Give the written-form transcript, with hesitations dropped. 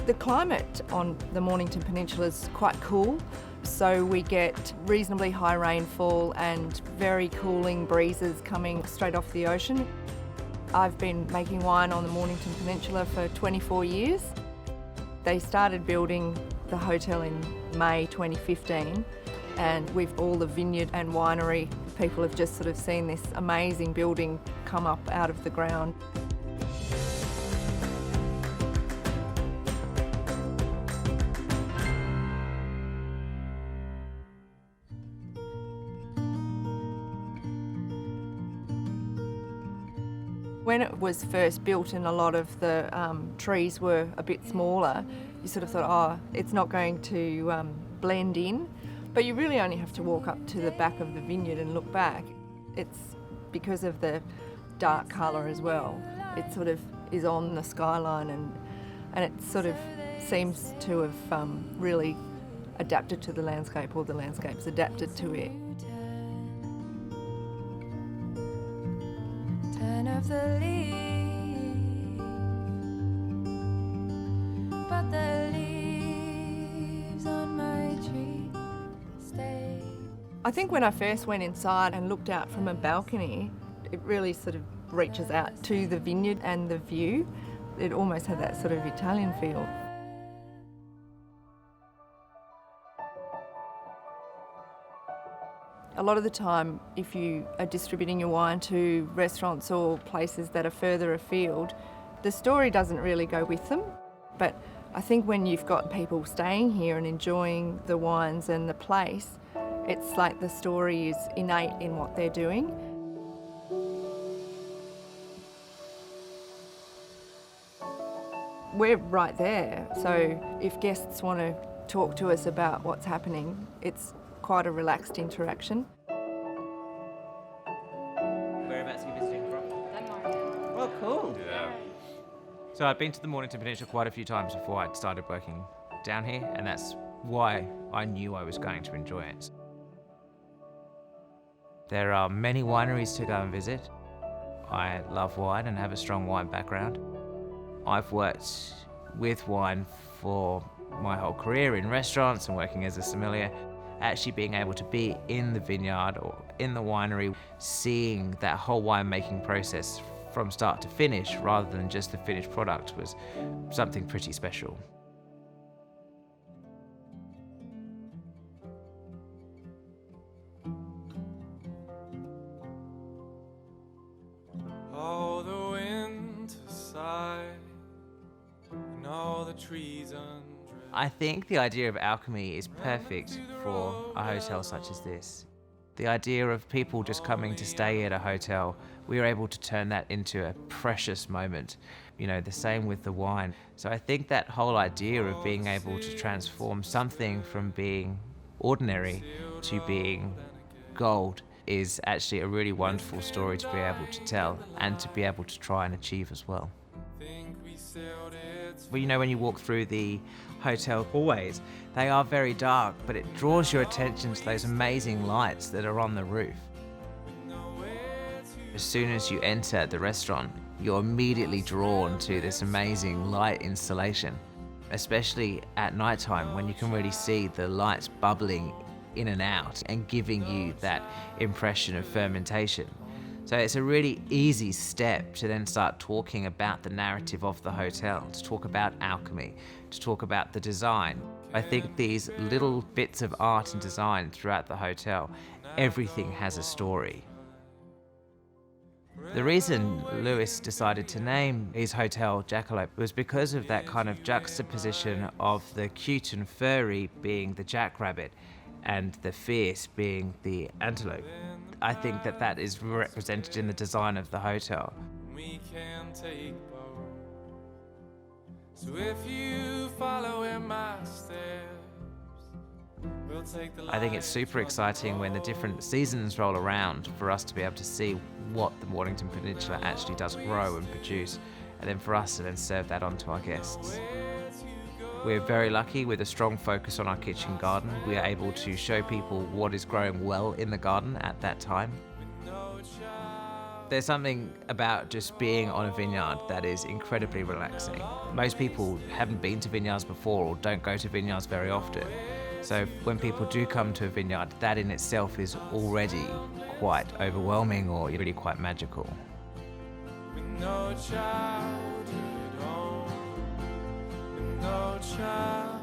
The climate on the Mornington Peninsula is quite cool, so we get reasonably high rainfall and very cooling breezes coming straight off the ocean. I've been making wine on the Mornington Peninsula for 24 years. They started building the hotel in May 2015, and with all the vineyard and winery, people have just sort of seen this amazing building come up out of the ground. When it was first built and a lot of the trees were a bit smaller, you sort of thought, oh, it's not going to blend in. But you really only have to walk up to the back of the vineyard and look back. It's because of the dark colour as well. It sort of is on the skyline, and it sort of seems to have really adapted to the landscape, or the landscape's adapted to it. Of the leaf, but the leaves on my tree stay. I think when I first went inside and looked out from a balcony, it really sort of reaches out to the vineyard and the view. It almost had that sort of Italian feel. A lot of the time, if you are distributing your wine to restaurants or places that are further afield, the story doesn't really go with them. But I think when you've got people staying here and enjoying the wines and the place, it's like the story is innate in what they're doing. We're right there, so if guests want to talk to us about what's happening, it's quite a relaxed interaction. Whereabouts are you visiting from? Oh, cool. Yeah. So I've been to the Mornington Peninsula quite a few times before I started working down here, and that's why I knew I was going to enjoy it. There are many wineries to go and visit. I love wine and have a strong wine background. I've worked with wine for my whole career in restaurants and working as a sommelier. Actually being able to be in the vineyard or in the winery, seeing that whole winemaking process from start to finish rather than just the finished product was something pretty special. All the winter side and all the trees undressed. I think the idea of alchemy is perfect for a hotel such as this. The idea of people just coming to stay at a hotel, we are able to turn that into a precious moment. You know, the same with the wine. So I think that whole idea of being able to transform something from being ordinary to being gold is actually a really wonderful story to be able to tell and to be able to try and achieve as well. Well, you know, when you walk through the hotel hallways, they are very dark, but it draws your attention to those amazing lights that are on the roof. As soon as you enter the restaurant, you're immediately drawn to this amazing light installation, especially at nighttime when you can really see the lights bubbling in and out and giving you that impression of fermentation. So it's a really easy step to then start talking about the narrative of the hotel, to talk about alchemy, to talk about the design. I think these little bits of art and design throughout the hotel, everything has a story. The reason Lewis decided to name his hotel Jackalope was because of that kind of juxtaposition of the cute and furry being the jackrabbit and the fierce being the antelope. I think that that is represented in the design of the hotel. We can take both. So if you follow in my steps, we'll take the I think it's super exciting when the different seasons roll around for us to be able to see what the Mornington Peninsula actually does grow and produce, and then for us to then serve that on to our guests. We're very lucky with a strong focus on our kitchen garden. We are able to show people what is growing well in the garden at that time. no child. There's something about just being on a vineyard that is incredibly relaxing. Most people haven't been to vineyards before or don't go to vineyards very often. So when people do come to a vineyard, that in itself is already quite overwhelming or really quite magical. With no childhood home, with no child.